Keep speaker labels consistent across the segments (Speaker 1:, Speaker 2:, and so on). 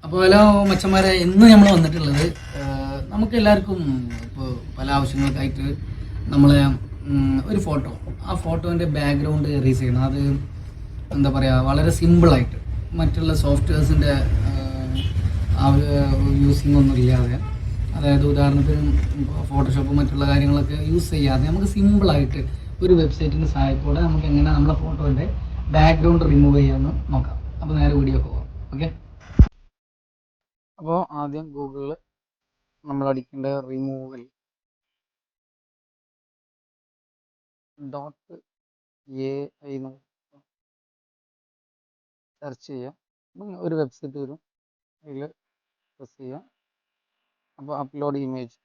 Speaker 1: അപ്പോൾ ഹലോ മച്ചന്മാരെ, ഇന്ന് നമ്മൾ വന്നിട്ടുള്ളത് നമുക്ക് എല്ലാവർക്കും ഇപ്പോൾ പല ആവശ്യങ്ങൾക്കായിട്ട് നമ്മളെ ഒരു ഫോട്ടോ, ആ ഫോട്ടോൻ്റെ ബാക്ക്ഗ്രൗണ്ട് എറേസ് ചെയ്യണം. അത് എന്താ പറയുക, വളരെ സിമ്പിളായിട്ട് മറ്റുള്ള സോഫ്റ്റ്വെയർസിൻ്റെ യൂസിങ് ഒന്നും ഇല്ലാതെ, അതായത് ഉദാഹരണത്തിന് ഫോട്ടോഷോപ്പ് മറ്റുള്ള കാര്യങ്ങളൊക്കെ യൂസ് ചെയ്യാതെ നമുക്ക് സിമ്പിളായിട്ട് ഒരു വെബ്സൈറ്റിൻ്റെ സഹായത്തോടെ നമുക്ക് എങ്ങനെ നമ്മുടെ ഫോട്ടോൻ്റെ ബാക്ക്ഗ്രൗണ്ട് റിമൂവ് ചെയ്യാമെന്ന് നോക്കാം. അപ്പോൾ നേരെ വീഡിയോ പോകാം. ഓക്കെ, അപ്പോൾ ആദ്യം ഗൂഗിളിൽ നമ്മൾ അടിക്കേണ്ട റിമൂവൽ .ai സെർച്ച് ചെയ്യാം. അപ്പം ഒരു വെബ്സൈറ്റ് വരും, അതിൽ പ്രസ് ചെയ്യാം. അപ്പോൾ അപ്ലോഡ് ഇമേജ്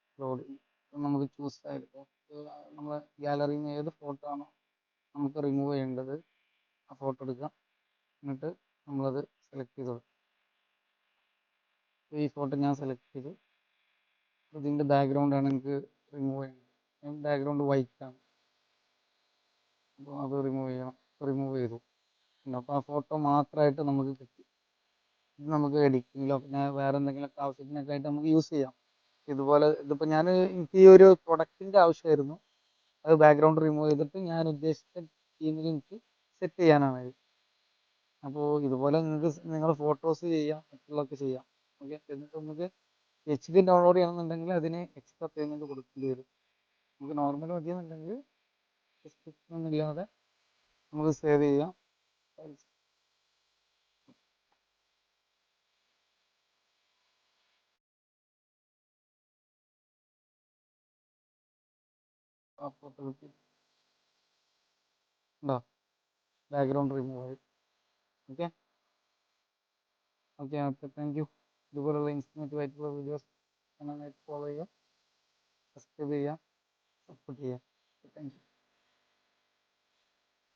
Speaker 1: അപ്ലോഡ് നമുക്ക് ചൂസ് ആയിട്ട് നമ്മളെ ഗാലറിയിൽ നിന്ന് ഏത് ഫോട്ടോ ആണോ നമുക്ക് റിമൂവ് ചെയ്യേണ്ടത് ആ ഫോട്ടോ എടുക്കാം. എന്നിട്ട് നമ്മളത് സെലക്ട് ചെയ്ത് കൊടുക്കാം. ഈ ഫോട്ടോ ഞാൻ സെലക്ട് ചെയ്തു. ഇതിൻ്റെ ബാക്ക്ഗ്രൗണ്ടാണ് എനിക്ക് റിമൂവ് ചെയ്യുന്നത്. ബാക്ക്ഗ്രൗണ്ട് വൈറ്റ് ആണ്, അപ്പോൾ അത് റിമൂവ് ചെയ്തു. അപ്പോൾ ആ ഫോട്ടോ മാത്രമായിട്ട് നമുക്ക് കിട്ടി. ഇത് നമുക്ക് എഡിറ്റിങ്ങിലോ പിന്നെ വേറെ എന്തെങ്കിലുമൊക്കെ ആവശ്യത്തിനൊക്കെ ആയിട്ട് നമുക്ക് യൂസ് ചെയ്യാം. ഇതുപോലെ ഇതിപ്പോൾ എനിക്ക് ഈ ഒരു പ്രൊഡക്റ്റിൻ്റെ ആവശ്യമായിരുന്നു. അത് ബാക്ക്ഗ്രൗണ്ട് റിമൂവ് ചെയ്തിട്ട് ഞാൻ ഉദ്ദേശിച്ച തീമിൽ എനിക്ക് സെറ്റ് ചെയ്യാനാണ് ഇത്. അപ്പോൾ ഇതുപോലെ നിങ്ങൾ ഫോട്ടോസ് ചെയ്യാം, മറ്റുള്ളതൊക്കെ ചെയ്യാം. ഓക്കെ, എന്നിട്ട് നമുക്ക് HD ഡൗൺലോഡ് ചെയ്യണമെന്നുണ്ടെങ്കിൽ അതിന് എക്സ്ട്രാ പേയ്മെൻറ്റ് കൊടുക്കേണ്ടി വരും. നമുക്ക് നോർമൽ മതിയെന്നുണ്ടെങ്കിൽ റെസ്ട്രിക്ഷൻ ഒന്നും ഇല്ലാതെ നമുക്ക് സേവ് ചെയ്യാം. ആ ഫോട്ടോ കിട്ടി, ഉണ്ടോ? ബാക്ക്ഗ്രൗണ്ട് റിമൂവ് ആയി. Okay okay okay thank you. ഇതുപോലുള്ള ഇൻഫോർമേറ്റീവ് ആയിട്ടുള്ള വീഡിയോസ് നന്നായിട്ട് ഫോളോ ചെയ്യുക, സബ്സ്ക്രൈബ് ചെയ്യുക, സപ്പോർട്ട് ചെയ്യുക. Thank you.